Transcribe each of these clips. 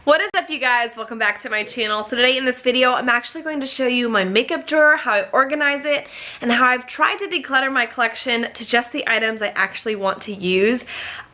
What is up, you guys? Welcome back to my channel. So today in this video, I'm actually going to show you my makeup drawer, how I organize it, and how I've tried to declutter my collection to just the items I actually want to use.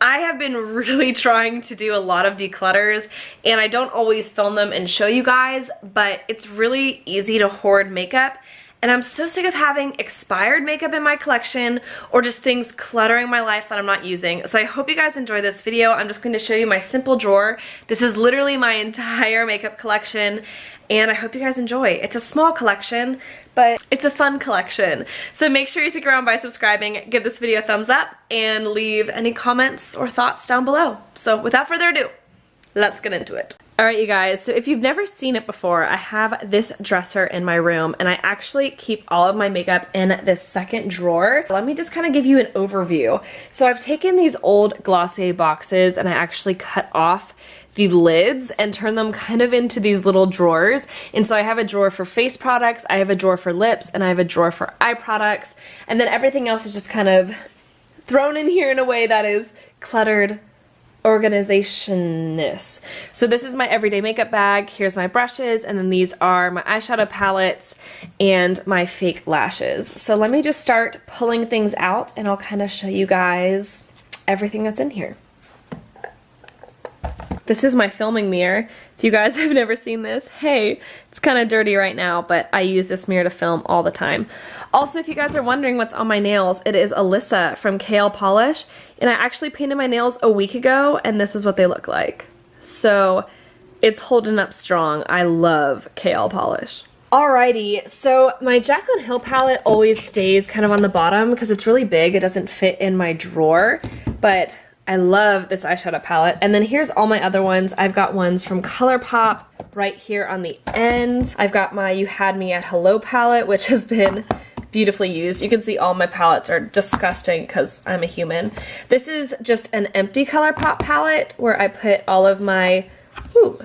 I have been really trying to do a lot of declutters, and I don't always film them and show you guys, but it's really easy to hoard makeup. And I'm so sick of having expired makeup in my collection or just things cluttering my life that I'm not using. So I hope you guys enjoy this video. I'm just going to show you my simple drawer. This is literally my entire makeup collection, and I hope you guys enjoy. It's a small collection, but it's a fun collection. So make sure you stick around by subscribing, give this video a thumbs up, and leave any comments or thoughts down below. So without further ado, let's get into it. Alright, you guys, so if you've never seen it before, I have this dresser in my room, and I actually keep all of my makeup in this second drawer. Let me just kind of give you an overview. So I've taken these old Glossier boxes and I actually cut off the lids and turn them kind of into these little drawers. And so I have a drawer for face products, I have a drawer for lips, and I have a drawer for eye products, and then everything else is just kind of thrown in here in a way that is cluttered organization-ness. So this is my everyday makeup bag, here's my brushes, and then these are my eyeshadow palettes and my fake lashes. So let me just start pulling things out and I'll kind of show you guys everything that's in here. This is my filming mirror. If you guys have never seen this, hey, it's kind of dirty right now, but I use this mirror to film all the time. Also, if you guys are wondering what's on my nails, it is Alyssa from KL Polish, and I actually painted my nails a week ago, and this is what they look like. So it's holding up strong. I love KL Polish. Alrighty, so my Jaclyn Hill palette always stays kind of on the bottom because it's really big. It doesn't fit in my drawer, but I love this eyeshadow palette. And then here's all my other ones. I've got ones from ColourPop right here on the end. I've got my You Had Me at Hello palette, which has been beautifully used. You can see all my palettes are disgusting because I'm a human. This is just an empty ColourPop palette where I put all of my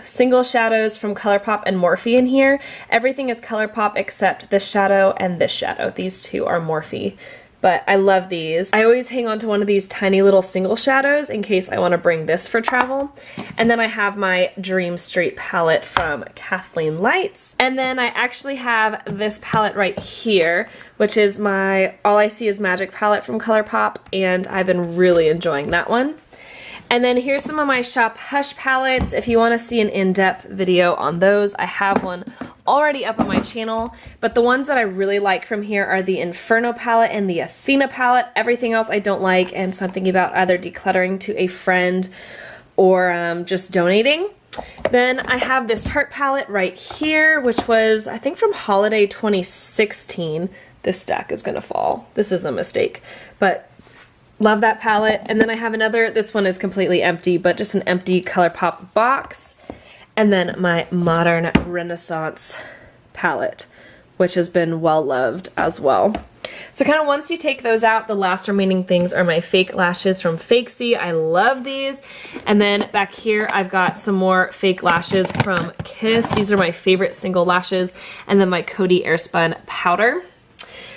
single shadows from ColourPop and Morphe in here. Everything is ColourPop except this shadow and this shadow. These two are Morphe. But I love these. I always hang on to one of these tiny little single shadows in case I want to bring this for travel. And then I have my Dream Street palette from Kathleen Lights. And then I actually have this palette right here, which is my All I See Is Magic palette from ColourPop, and I've been really enjoying that one. And then here's some of my Shop Hush palettes. If you want to see an in-depth video on those, I have one already up on my channel. But the ones that I really like from here are the Inferno palette and the Athena palette. Everything else I don't like, and so I'm thinking about either decluttering to a friend or just donating. Then I have this Tarte palette right here, which was, I think, from holiday 2016. This stack is gonna fall. This is a mistake, but love that palette. And then I have another, this one is completely empty, but just an empty ColourPop box. And then my Modern Renaissance palette, which has been well loved as well. So kind of once you take those out, the last remaining things are my fake lashes from Faixy. I love these. And then back here, I've got some more fake lashes from Kiss. These are my favorite single lashes. And then my Coty Airspun powder.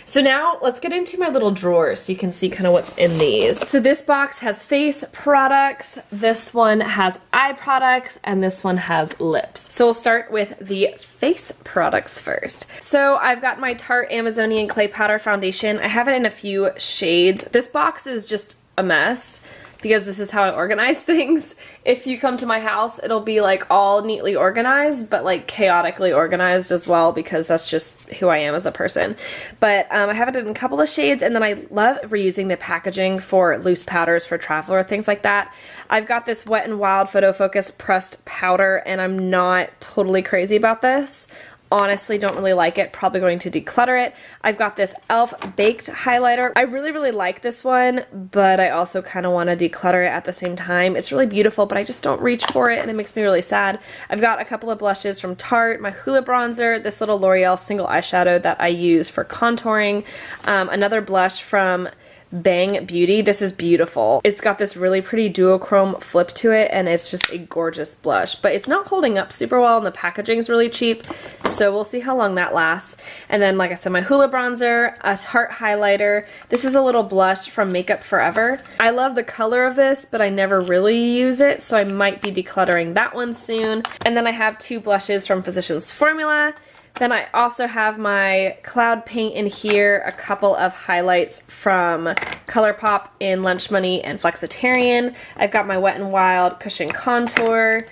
So now let's get into my little drawers so you can see kind of what's in these. So this box has face products, this one has eye products, and this one has lips. So we'll start with the face products first. So I've got my Tarte Amazonian Clay Powder Foundation. I have it in a few shades. This box is just a mess because this is how I organize things. If you come to my house, it'll be like all neatly organized, but like chaotically organized as well, because that's just who I am as a person. But I have it in a couple of shades, and then I love reusing the packaging for loose powders for travel or things like that. I've got this Wet n Wild Photo Focus pressed powder, and I'm not totally crazy about this. Honestly, don't really like it. Probably going to declutter it. I've got this e.l.f. Baked Highlighter. I really like this one, but I also kind of want to declutter it at the same time. It's really beautiful, but I just don't reach for it, and it makes me really sad. I've got a couple of blushes from Tarte, my Hoola bronzer, this little L'Oreal single eyeshadow that I use for contouring, another blush from Bang Beauty. This is beautiful. It's got this really pretty duochrome flip to it, and it's just a gorgeous blush, but it's not holding up super well, and the packaging is really cheap, so we'll see how long that lasts. And then, like I said, my Hoola bronzer, a Tarte highlighter. This is a little blush from Makeup Forever. I love the color of this, but I never really use it, so I might be decluttering that one soon. And then I have 2 blushes from Physicians Formula. Then I also have my Cloud Paint in here, a couple of highlights from ColourPop in Lunch Money and Flexitarian. I've got my Wet n Wild Cushion Contour,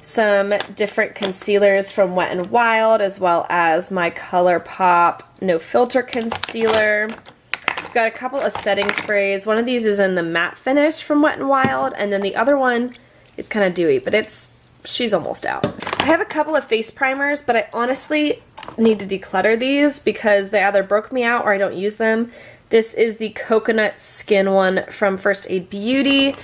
some different concealers from Wet n Wild, as well as my ColourPop No Filter Concealer. I've got a couple of setting sprays. One of these is in the matte finish from Wet n Wild, and then the other one is kind of dewy, but she's almost out. I have a couple of face primers, but I honestly need to declutter these because they either broke me out or I don't use them. This is the Coconut Skin one from First Aid Beauty.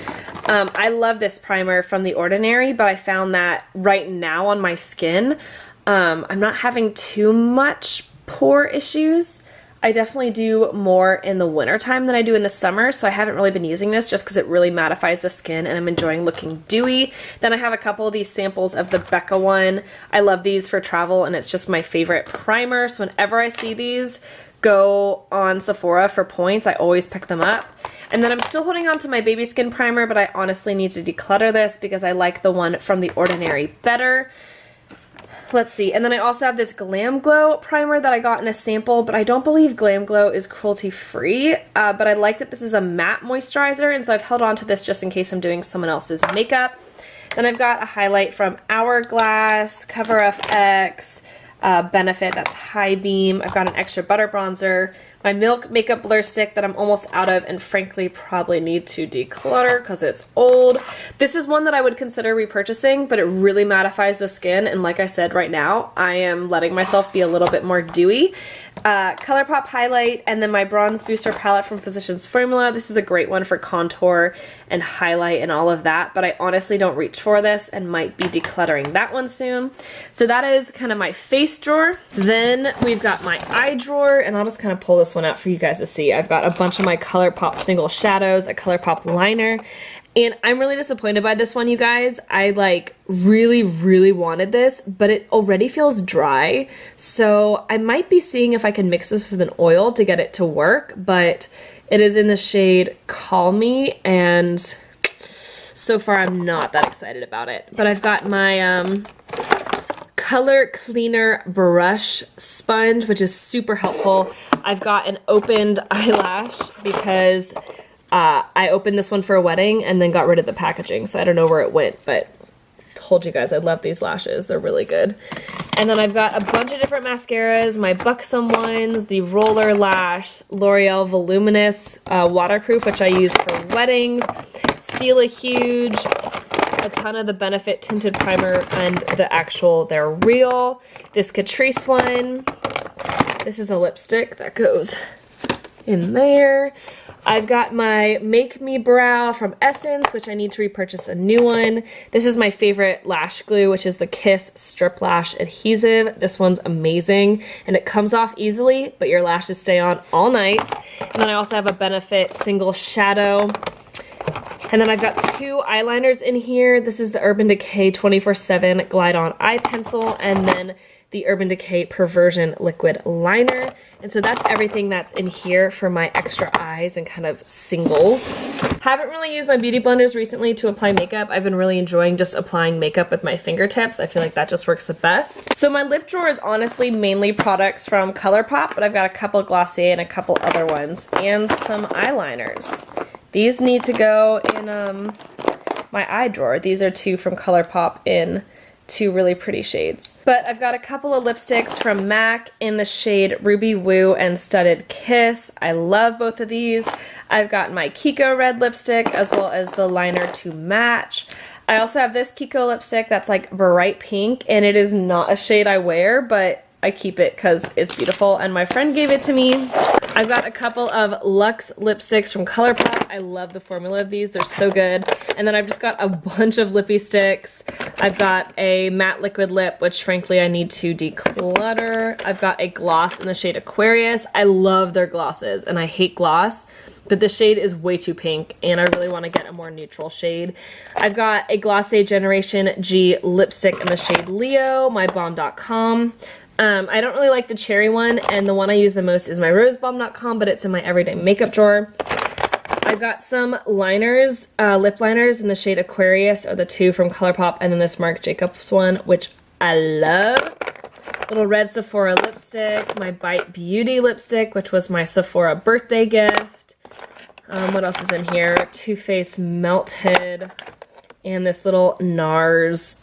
I love this primer from The Ordinary, but I found that right now on my skin, I'm not having too much pore issues. I definitely do more in the winter time than I do in the summer, so I haven't really been using this just because it really mattifies the skin and I'm enjoying looking dewy. Then I have a couple of these samples of the Becca one. I love these for travel, and it's just my favorite primer, so whenever I see these go on Sephora for points, I always pick them up. And then I'm still holding on to my Baby Skin primer, but I honestly need to declutter this because I like the one from The Ordinary better. Let's see, and then I also have this Glam Glow primer that I got in a sample, but I don't believe Glam Glow is cruelty free, but I like that this is a matte moisturizer, and so I've held on to this just in case I'm doing someone else's makeup. Then I've got a highlight from Hourglass, Cover FX, Benefit, that's High Beam. I've got an extra butter bronzer, my Milk Makeup Blur Stick that I'm almost out of and frankly probably need to declutter because it's old. This is one that I would consider repurchasing, but it really mattifies the skin, and like I said, right now I am letting myself be a little bit more dewy. ColourPop highlight, and then my Bronze Booster palette from Physicians Formula. This is a great one for contour and highlight and all of that, but I honestly don't reach for this and might be decluttering that one soon. So that is kind of my face drawer. Then we've got my eye drawer, and I'll just kind of pull this one out for you guys to see. I've got a bunch of my ColourPop single shadows, a ColourPop liner, and I'm really disappointed by this one, you guys. I like really wanted this, but it already feels dry. So I might be seeing if I can mix this with an oil to get it to work, but it is in the shade Call Me, and so far I'm not that excited about it. But I've got my Color Cleaner brush sponge, which is super helpful. I've got an opened eyelash because I opened this one for a wedding and then got rid of the packaging, so I don't know where it went, but told you guys I love these lashes. They're really good. And then I've got a bunch of different mascaras, my Buxom ones, the Roller Lash, L'Oreal Voluminous Waterproof, which I use for weddings, Stila Huge, a ton of the Benefit Tinted Primer and the actual They're Real, this Catrice one. This is a lipstick that goes in there. I've got my Make Me Brow from Essence, which I need to repurchase a new one. This is my favorite lash glue, which is the Kiss Strip Lash Adhesive. This one's amazing, and it comes off easily, but your lashes stay on all night. And then I also have a Benefit Single Shadow. And then I've got 2 eyeliners in here. This is the Urban Decay 24/7 Glide On Eye Pencil, and then the Urban Decay Perversion Liquid Liner. And so that's everything that's in here for my extra eyes and kind of singles. Haven't really used my beauty blenders recently to apply makeup. I've been really enjoying just applying makeup with my fingertips. I feel like that just works the best. So my lip drawer is honestly mainly products from ColourPop, but I've got a couple Glossier and a couple other ones, and some eyeliners. These need to go in my eye drawer. These are 2 from ColourPop in 2 really pretty shades. But I've got a couple of lipsticks from MAC in the shade Ruby Woo and Studded Kiss. I love both of these. I've got my Kiko red lipstick as well as the liner to match. I also have this Kiko lipstick that's like bright pink, and it is not a shade I wear, but I keep it because it's beautiful and my friend gave it to me. I've got a couple of Luxe lipsticks from ColourPop. I love the formula of these. They're so good. And then I've just got a bunch of lippy sticks. I've got a matte liquid lip, which frankly I need to declutter. I've got a gloss in the shade Aquarius. I love their glosses and I hate gloss, but the shade is way too pink and I really want to get a more neutral shade. I've got a Glossier Generation G lipstick in the shade Leo, mybomb.com. I don't really like the cherry one, and the one I use the most is my rosebomb.com, but it's in my everyday makeup drawer. I've got some liners, lip liners in the shade Aquarius, or the two from ColourPop, and then this Marc Jacobs one, which I love. Little red Sephora lipstick, my Bite Beauty lipstick, which was my Sephora birthday gift. What else is in here? Too Faced Melted, and this little NARS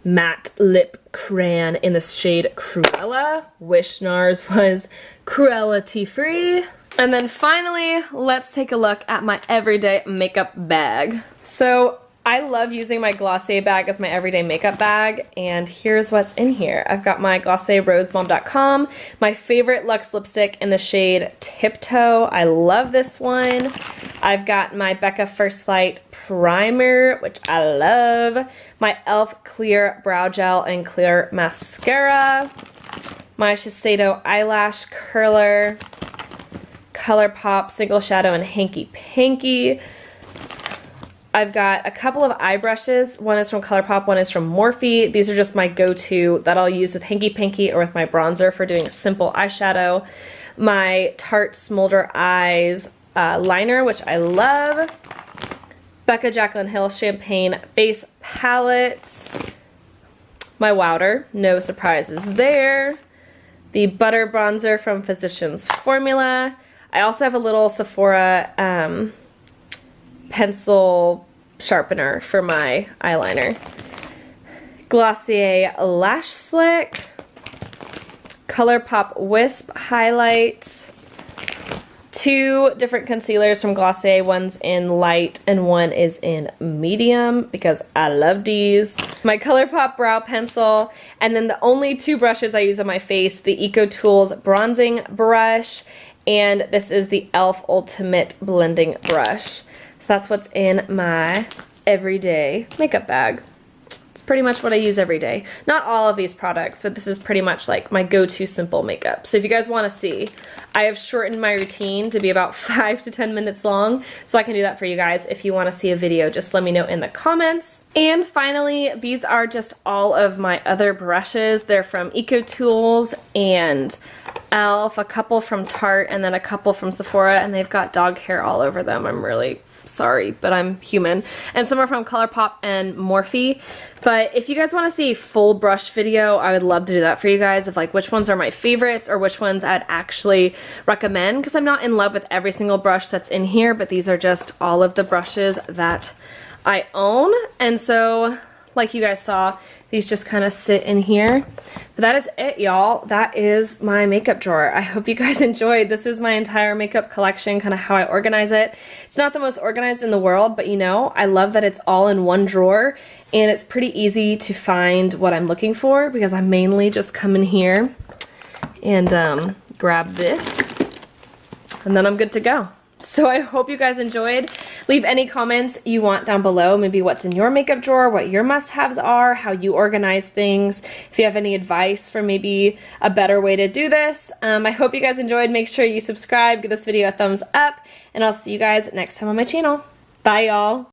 matte lip crayon in the shade Cruella. Wish NARS was cruelty-free. And then finally, let's take a look at my everyday makeup bag. So I love using my Glossier bag as my everyday makeup bag, and here's what's in here. I've got my Glossier rosebomb.com, my favorite Luxe lipstick in the shade Tiptoe. I love this one. I've got my Becca First Light primer, which I love. My e.l.f. clear brow gel and clear mascara. My Shiseido eyelash curler. ColourPop Single Shadow and Hanky Panky. I've got a couple of eye brushes. One is from ColourPop, one is from Morphe. These are just my go-to that I'll use with Hanky Panky or with my bronzer for doing simple eyeshadow. My Tarte Smolder Eyes liner, which I love. Becca Jaclyn Hill Champagne Face Palette. My Wowder, no surprises there. The Butter Bronzer from Physicians Formula. I also have a little Sephora pencil sharpener for my eyeliner. Glossier Lash Slick. ColourPop Wisp Highlight. Two different concealers from Glossier. One's in light and one is in medium because I love these. My ColourPop brow pencil, and then the only two brushes I use on my face, the EcoTools bronzing brush, and this is the e.l.f. Ultimate blending brush. So that's what's in my everyday makeup bag. It's pretty much what I use every day. Not all of these products, but this is pretty much like my go-to simple makeup. So if you guys want to see, I have shortened my routine to be about 5 to 10 minutes long, so I can do that for you guys. If you want to see a video, just let me know in the comments. And finally, these are just all of my other brushes. They're from EcoTools and e.l.f., a couple from Tarte, and then a couple from Sephora, and they've got dog hair all over them. I'm really sorry, but I'm human. And some are from ColourPop and Morphe. But if you guys want to see a full brush video, I would love to do that for you guys, of like which ones are my favorites or which ones I'd actually recommend, because I'm not in love with every single brush that's in here, but these are just all of the brushes that I own. And so, like you guys saw, these just kind of sit in here. But that is it, y'all. That is my makeup drawer. I hope you guys enjoyed. This is my entire makeup collection, kind of how I organize it. It's not the most organized in the world, but you know, I love that it's all in one drawer, and it's pretty easy to find what I'm looking for because I mainly just come in here and grab this, and then I'm good to go. So I hope you guys enjoyed. Leave any comments you want down below, maybe what's in your makeup drawer, what your must-haves are, how you organize things, if you have any advice for maybe a better way to do this. I hope you guys enjoyed. Make sure you subscribe, give this video a thumbs up, and I'll see you guys next time on my channel. Bye, y'all.